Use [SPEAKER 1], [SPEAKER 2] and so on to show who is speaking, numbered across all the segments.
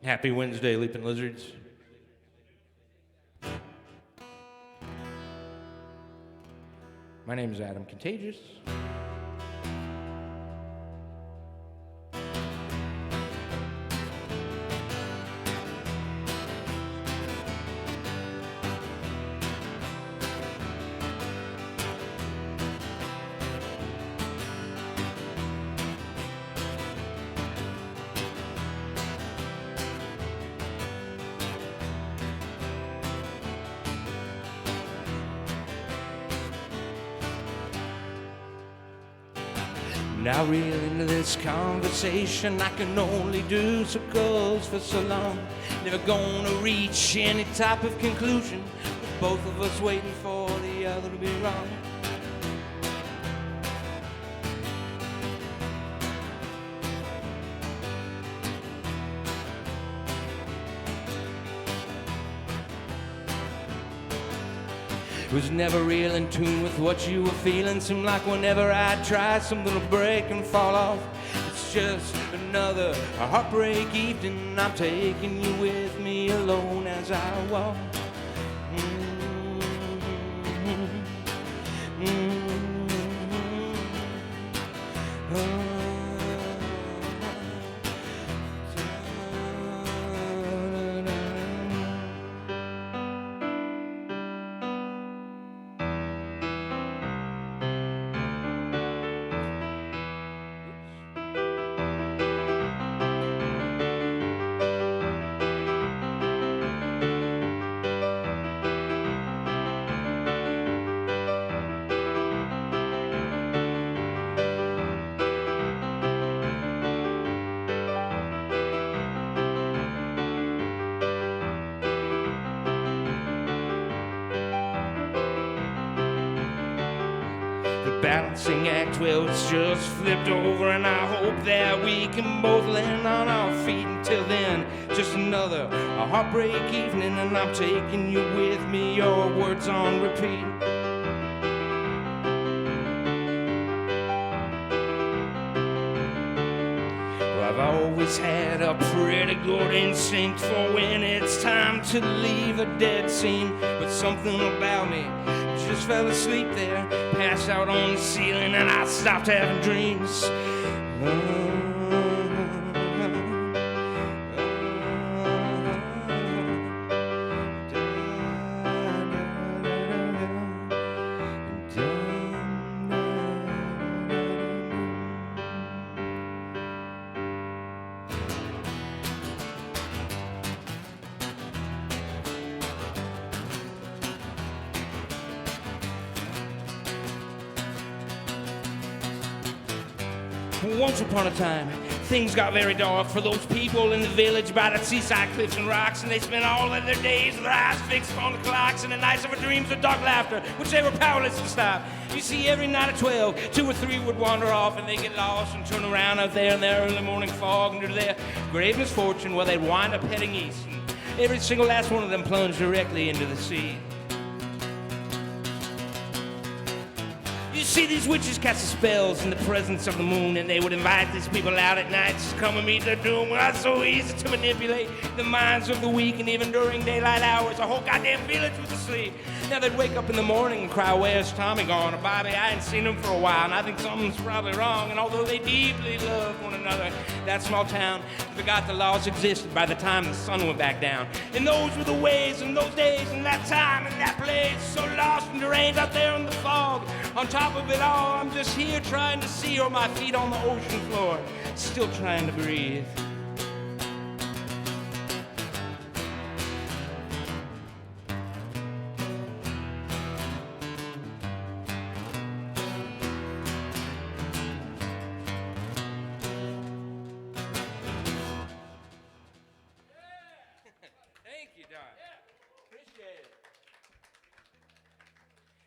[SPEAKER 1] Happy Wednesday, Leaping Lizards. My name is Adam Contagious. Now real into this conversation, I can only do circles for so long. Never gonna reach any type of conclusion, with both of us waiting for the other to be wrong. Was never real in tune with what you were feeling. Seemed like whenever I tried, something would break and fall off. It's just another heartbreak evening. I'm taking you with me alone as I walk. Balancing act, well, it's just flipped over, and I hope that we can both land on our feet. Until then, just another heartbreak evening, and I'm taking you with me, your words on repeat. Well, I've always had a pretty good instinct for when it's time to leave a dead scene, but something about me just fell asleep there, passed out on the ceiling, and I stopped having dreams. Once upon a time, things got very dark for those people in the village by the seaside cliffs and rocks, and they spent all of their days with their eyes fixed on the clocks, and the nights of their dreams with dark laughter, which they were powerless to stop. You see, every night at 12, 2 or 3 would wander off, and they'd get lost and turn around out there in their early morning fog, and to their grave misfortune, well, they'd wind up heading east, and every single last one of them plunged directly into the sea. See, these witches cast spells in the presence of the moon, and they would invite these people out at night to come and meet their doom. Well, it's so easy to manipulate the minds of the weak, and even during daylight hours, a whole goddamn village was asleep. Now they'd wake up in the morning and cry, "Where's Tommy gone?" Or, "Bobby, I ain't seen him for a while, and I think something's probably wrong." And although they deeply loved one another, that small town forgot the laws existed by the time the sun went back down. And those were the ways and those days and that time and that place, so lost and deranged out there in the fog. On top of it all, I'm just here trying to see, or my feet on the ocean floor, still trying to breathe. Thank you, Don. Appreciate it.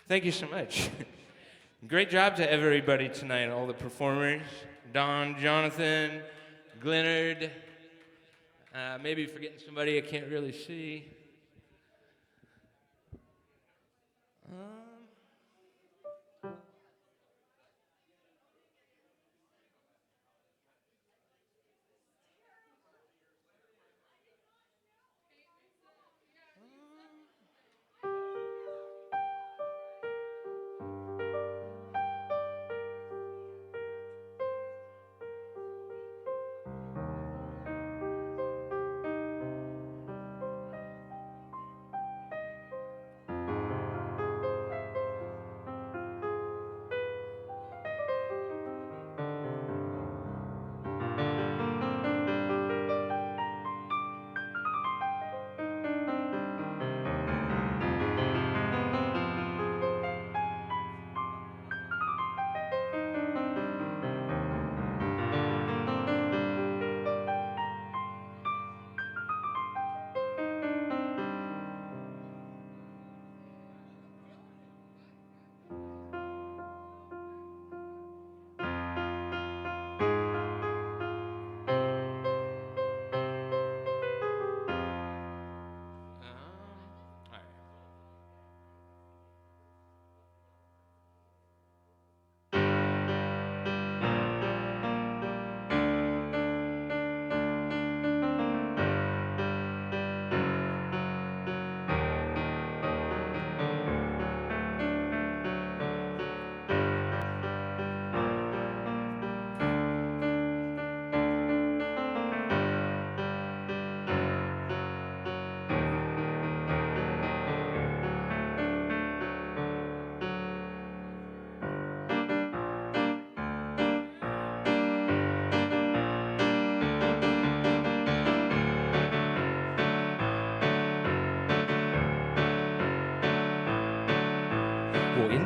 [SPEAKER 1] Thank you so much. Great job to everybody tonight, all the performers. Don, Jonathan, Glennard, maybe forgetting somebody I can't really see.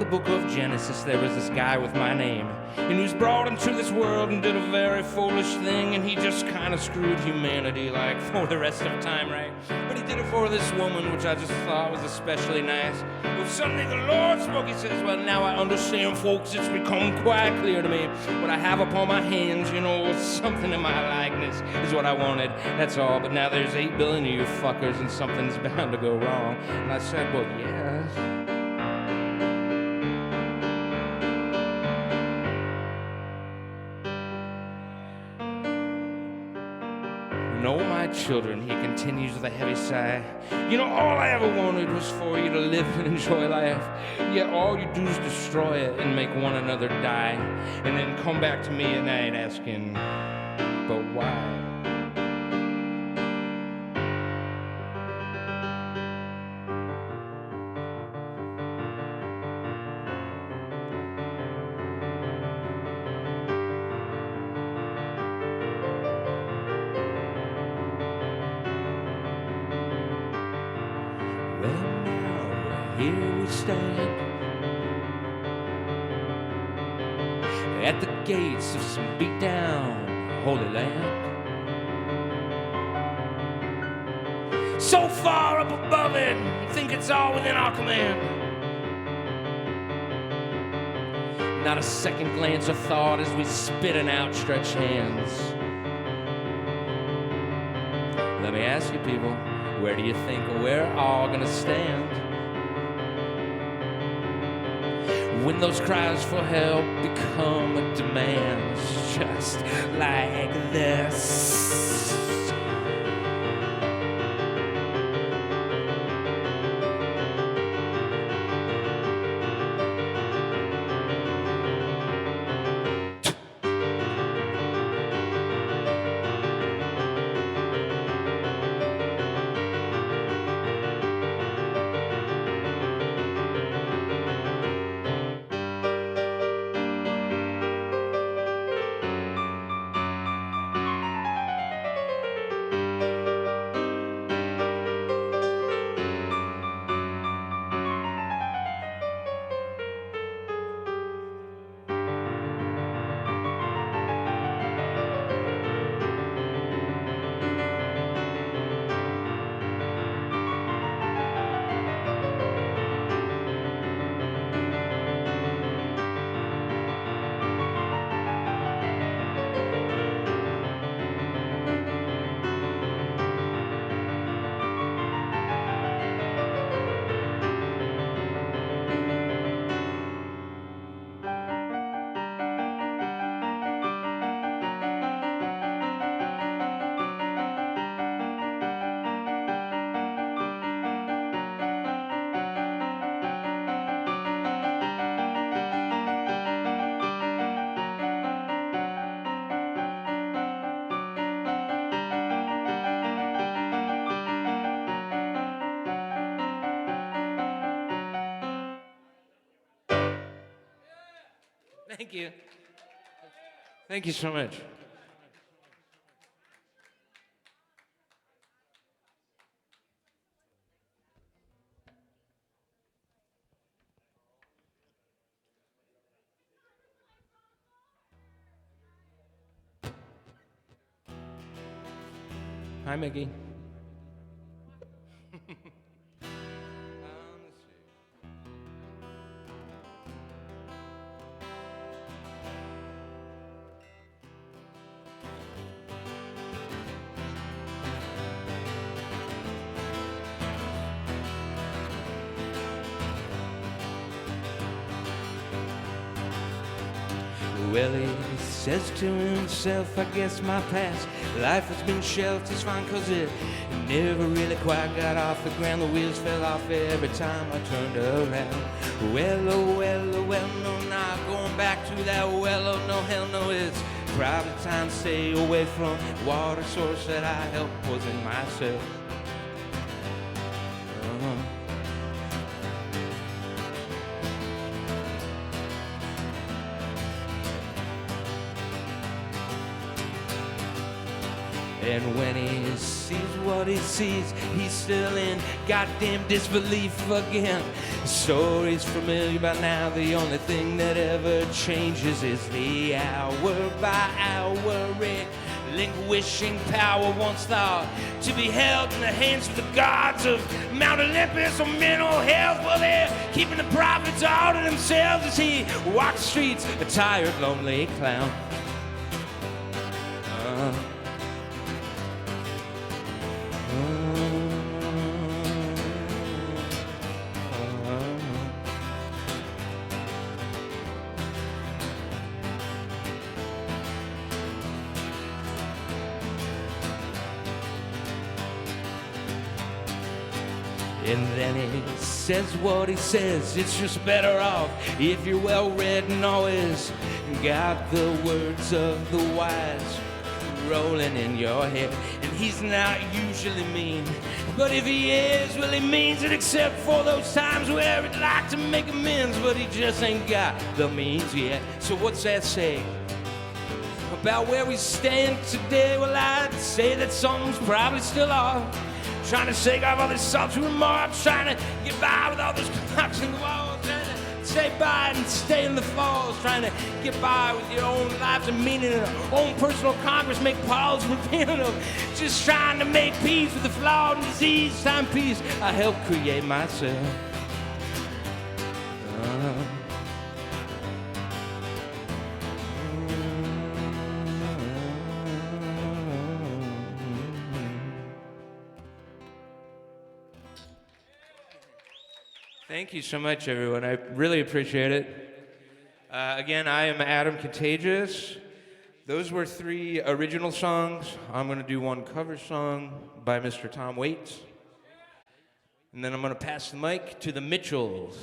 [SPEAKER 1] the book of Genesis, there was this guy with my name. And he was brought into this world and did a very foolish thing, and he just kind of screwed humanity, like, for the rest of time, right? But he did it for this woman, which I just thought was especially nice. Well, suddenly the Lord spoke. He says, well, now I understand, folks, it's become quite clear to me. What I have upon my hands, you know, something in my likeness is what I wanted. That's all. But now there's 8 billion of you fuckers, and something's bound to go wrong. And I said, well, yes. No, my children, he continues with a heavy sigh. You know, all I ever wanted was for you to live and enjoy life. Yet all you do is destroy it and make one another die. And then come back to me at night asking, but why? Here we stand at the gates of some beat-down Holy Land. So far up above it, think it's all within our command. Not a second glance of thought as we spit in outstretched hands. Let me ask you people, where do you think we're all gonna stand when those cries for help become demands, just like this? Thank you. Thank you so much. Hi, Mickey. Well, he says to himself, I guess my past life has been shelved. It's fine, 'cause it never really quite got off the ground. The wheels fell off every time I turned around. Well, oh, well, oh, well, no, not going back to that well, oh, no, hell no, it's probably time to stay away from the water source that I helped poison myself. And when he sees what he sees, he's still in goddamn disbelief again. Story's familiar by now, the only thing that ever changes is the hour by hour relinquishing power once thought to be held in the hands of the gods of Mount Olympus or mental health. Well, they're keeping the prophets all to themselves as he walks the streets, a tired, lonely clown. And then he says what he says, it's just better off if you're well read and always got the words of the wise rolling in your head. And he's not usually mean, but if he is, well, he means it, except for those times where he'd like to make amends, but he just ain't got the means yet. So what's that say about where we stand today? Well, I'd say that something's probably still off. Trying to shake off all this sultry remarks, trying to get by with all those clocks in the walls, trying to stay by and stay in the falls, trying to get by with your own lives and meaning and own personal congress, make policy repent of, just trying to make peace with the flawed and diseased timepiece I helped create myself. Thank you so much, everyone. I really appreciate it. Again, I am Adam Contagious. Those were 3 original songs. I'm going to do 1 cover song by Mr. Tom Waits. And then I'm going to pass the mic to the Mitchells.